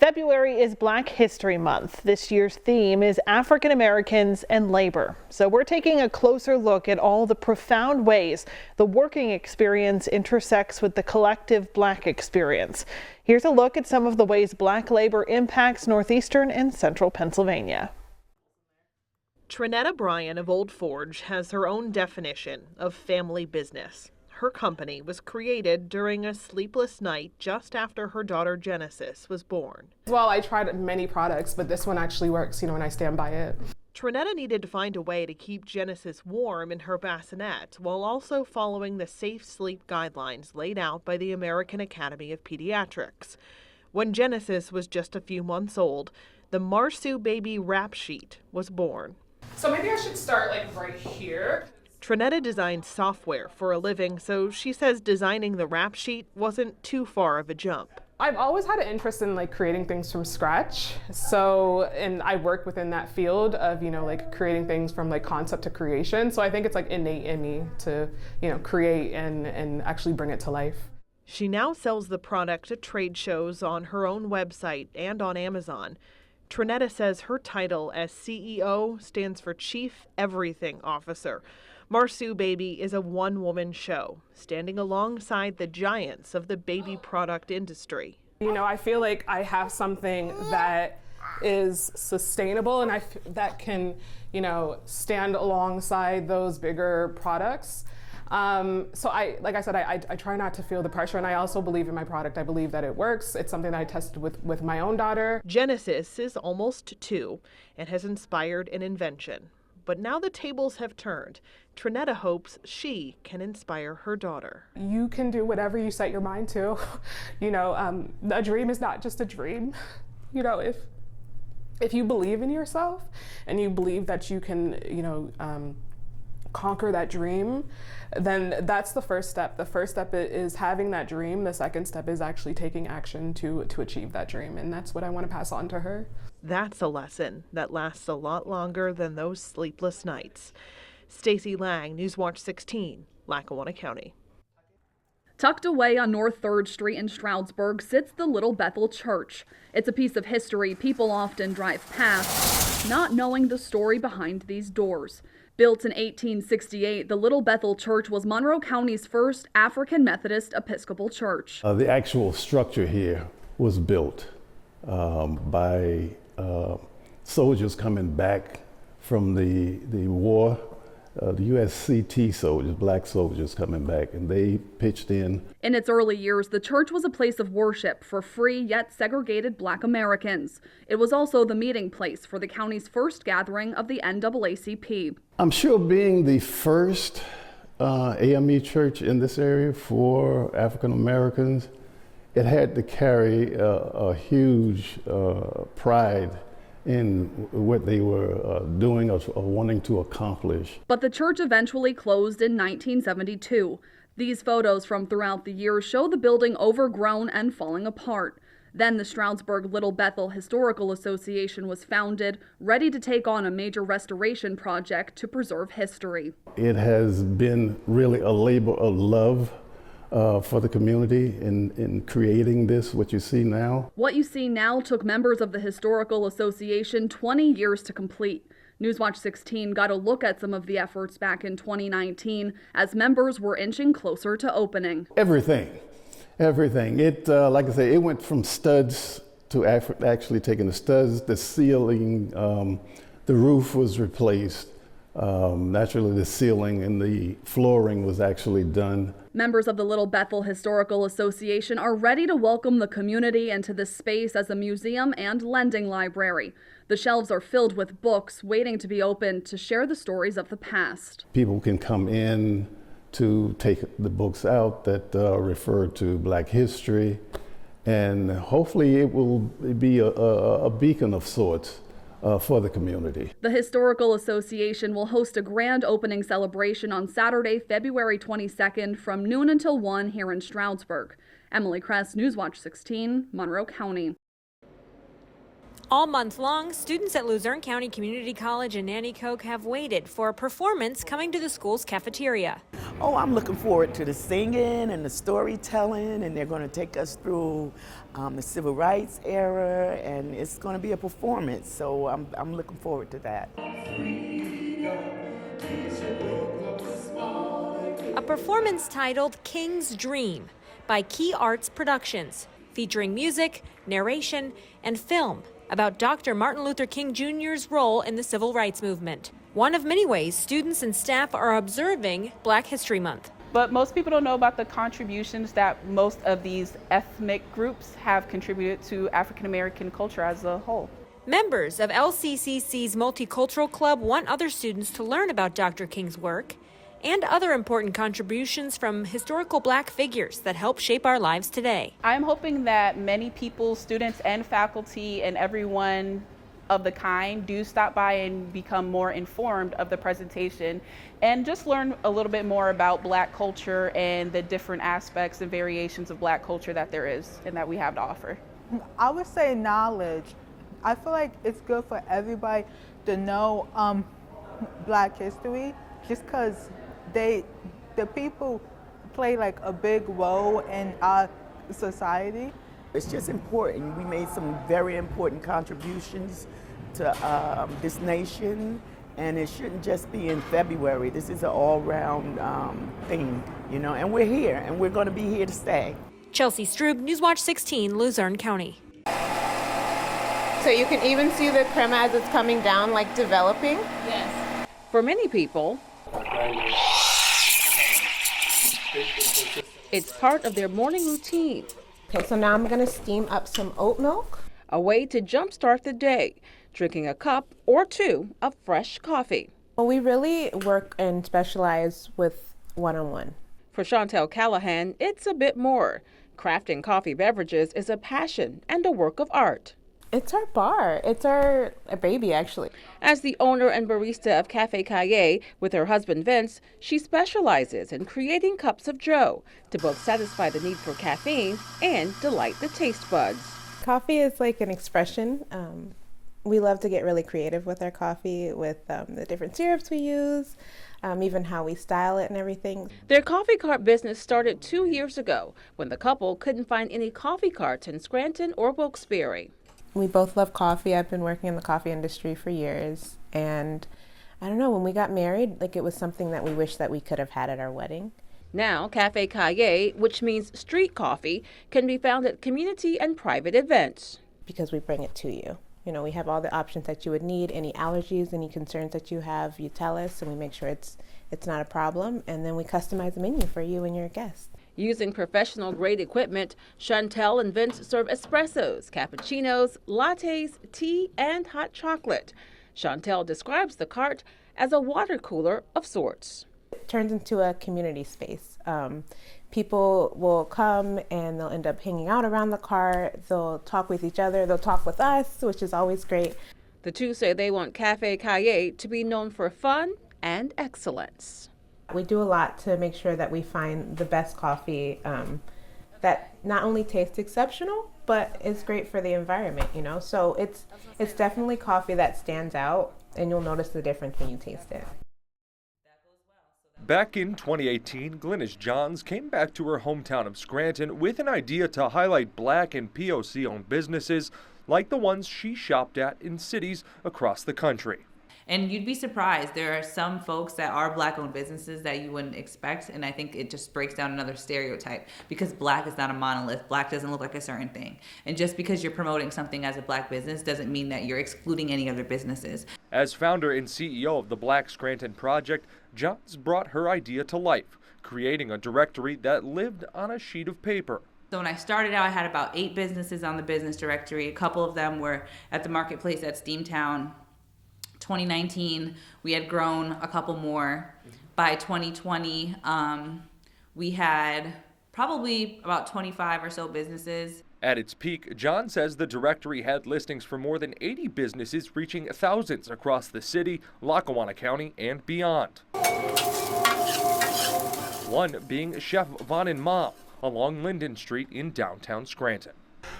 February is Black History Month. This year's theme is African Americans and labor. So we're taking a closer look at all the profound ways the working experience intersects with the collective Black experience. Here's a look at some of the ways Black labor impacts northeastern and central Pennsylvania. Trinetta Bryan of Old Forge has her own definition of family business. Her company was created during a sleepless night just after her daughter Genesis was born. Well, I tried many products, but this one actually works, and I stand by it. Trinetta needed to find a way to keep Genesis warm in her bassinet while also following the safe sleep guidelines laid out by the American Academy of Pediatrics. When Genesis was just a few months old, the Marsu baby wrap sheet was born. So maybe I should start right here. Trinetta designs software for a living, so she says designing the wrap sheet wasn't too far of a jump. I've always had an interest in creating things from scratch. And I work within that field of, creating things from concept to creation. So I think it's innate in me to, create and actually bring it to life. She now sells the product at trade shows on her own website and on Amazon. Trinetta says her title as CEO stands for Chief Everything Officer. Marsu Baby is a one-woman show, standing alongside the giants of the baby product industry. I feel like I have something that is sustainable and that can, stand alongside those bigger products. So like I said, I try not to feel the pressure, and I also believe in my product. I believe that it works. It's something that I tested with my own daughter. Genesis is almost 2 and has inspired an invention. But now the tables have turned. Trinetta hopes she can inspire her daughter. You can do whatever you set your mind to. A dream is not just a dream. If you believe in yourself and you believe that you can, conquer that dream, then that's the first step. The first step is having that dream. The second step is actually taking action to achieve that dream. And that's what I want to pass on to her. That's a lesson that lasts a lot longer than those sleepless nights. Stacey Lang, Newswatch 16, Lackawanna County. Tucked away on North 3rd Street in Stroudsburg sits the Little Bethel Church. It's a piece of history people often drive past, not knowing the story behind these doors. Built in 1868, the Little Bethel Church was Monroe County's first African Methodist Episcopal church. The actual structure here was built by soldiers coming back from the war, the USCT soldiers, black soldiers coming back, and they pitched in. In its early years, the church was a place of worship for free yet segregated Black Americans. It was also the meeting place for the county's first gathering of the NAACP. I'm sure being the first AME church in this area for African Americans, it had to carry a huge pride in what they were doing or wanting to accomplish. But the church eventually closed in 1972. These photos from throughout the years show the building overgrown and falling apart. Then the Stroudsburg Little Bethel Historical Association was founded, ready to take on a major restoration project to preserve history. It has been really a labor of love for the community in creating this, what you see now. What you see now took members of the Historical Association 20 years to complete. Newswatch 16 got a look at some of the efforts back in 2019 as members were inching closer to opening. Everything. It, like I say, it went from studs to actually taking the studs, the ceiling, the roof was replaced. Naturally, the ceiling and the flooring was actually done. Members of the Little Bethel Historical Association are ready to welcome the community into this space as a museum and lending library. The shelves are filled with books waiting to be opened to share the stories of the past. People can come in to take the books out that refer to Black history, and hopefully it will be a beacon of sorts for the community. The Historical Association will host a grand opening celebration on Saturday, February 22nd from noon until 1 here in Stroudsburg. Emily Kress, Newswatch 16, Monroe County. All month long, students at Luzerne County Community College in Nanticoke have waited for a performance coming to the school's cafeteria. Oh, I'm looking forward to the singing and the storytelling, and they're going to take us through the civil rights era, and it's going to be a performance, so I'm looking forward to that. A performance titled King's Dream by Key Arts Productions, featuring music, narration, and film about Dr. Martin Luther King Jr.'s role in the civil rights movement. One of many ways students and staff are observing Black History Month. But most people don't know about the contributions that most of these ethnic groups have contributed to African American culture as a whole. Members of LCCC's Multicultural Club want other students to learn about Dr. King's work and other important contributions from historical Black figures that help shape our lives today. I'm hoping that many people, students and faculty and everyone of the kind, do stop by and become more informed of the presentation and just learn a little bit more about Black culture and the different aspects and variations of Black culture that there is and that we have to offer. I would say knowledge. I feel like it's good for everybody to know Black history, just because the people play like a big role in our society. It's just important. We made some very important contributions to this nation, and it shouldn't just be in February. This is an all-round thing, you know, and we're here, and we're going to be here to stay. Chelsea Strube, Newswatch 16, Luzerne County. So you can even see the crema as it's coming down, like developing? Yes. For many people, it's part of their morning routine. Okay, so now I'm going to steam up some oat milk. A way to jumpstart the day, drinking a cup or two of fresh coffee. Well, we really work and specialize with one-on-one. For Chantel Callahan, it's a bit more. Crafting coffee beverages is a passion and a work of art. It's our bar. It's our baby, actually. As the owner and barista of Cafe Calle with her husband Vince, she specializes in creating cups of joe to both satisfy the need for caffeine and delight the taste buds. Coffee is like an expression. We love to get really creative with our coffee, with the different syrups we use, even how we style it and everything. Their coffee cart business started 2 years ago when the couple couldn't find any coffee carts in Scranton or Wilkes-Barre. We both love coffee. I've been working in the coffee industry for years, and I don't know, when we got married, like, it was something that we wish that we could have had at our wedding. Now, Cafe Calle, which means street coffee, can be found at community and private events. Because we bring it to you. You know, we have all the options that you would need. Any allergies, any concerns that you have, you tell us, and we make sure it's not a problem, and then we customize the menu for you and your guests. Using professional-grade equipment, Chantel and Vince serve espressos, cappuccinos, lattes, tea, and hot chocolate. Chantel describes the cart as a water cooler of sorts. It turns into a community space. People will come and they'll end up hanging out around the cart. They'll talk with each other. They'll talk with us, which is always great. The two say they want Cafe Calle to be known for fun and excellence. We do a lot to make sure that we find the best coffee that not only tastes exceptional, but is great for the environment, you know? So it's definitely coffee that stands out, and you'll notice the difference when you taste it. Back in 2018, Glynis Johns came back to her hometown of Scranton with an idea to highlight Black and POC-owned businesses like the ones she shopped at in cities across the country. And you'd be surprised. There are some folks that are Black-owned businesses that you wouldn't expect, and I think it just breaks down another stereotype because Black is not a monolith. Black doesn't look like a certain thing. And just because you're promoting something as a Black business doesn't mean that you're excluding any other businesses. As founder and CEO of the Black Scranton Project, Johns brought her idea to life, creating a directory that lived on a sheet of paper. So when I started out, I had about 8 businesses on the business directory. A couple of them were at the marketplace at Steamtown. 2019, we had grown a couple more. By 2020, we had probably about 25 or so businesses. At its peak, John says the directory had listings for more than 80 businesses reaching thousands across the city, Lackawanna County, and beyond. One being Chef Von and Mom along Linden Street in downtown Scranton.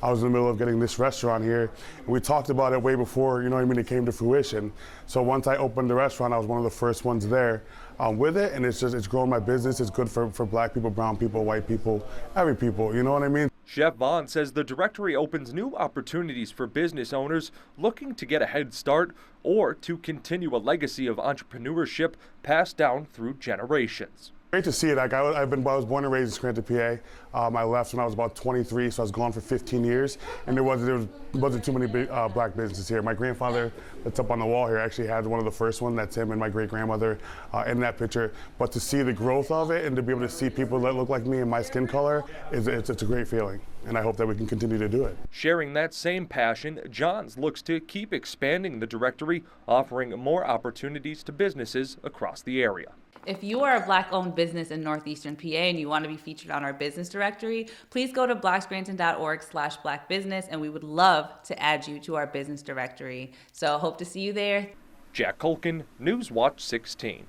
I was in the middle of getting this restaurant here, and we talked about it way before, it came to fruition. So once I opened the restaurant, I was one of the first ones there with it, and it's grown my business. It's good for black people, brown people, white people, every people, you know what I mean? Chef Vaughn says the directory opens new opportunities for business owners looking to get a head start or to continue a legacy of entrepreneurship passed down through generations. Great to see it. I was born and raised in Scranton, PA. I left when I was about 23, so I was gone for 15 years, and there wasn't too many black businesses here. My grandfather, that's up on the wall here, actually had one of the first ones. That's him and my great-grandmother in that picture. But to see the growth of it and to be able to see people that look like me and my skin color, it's a great feeling, and I hope that we can continue to do it. Sharing that same passion, Johns looks to keep expanding the directory, offering more opportunities to businesses across the area. If you are a Black-owned business in northeastern PA and you want to be featured on our business directory, please go to blackscranton.org/blackbusiness, and we would love to add you to our business directory. So hope to see you there. Jack Culkin, Newswatch 16.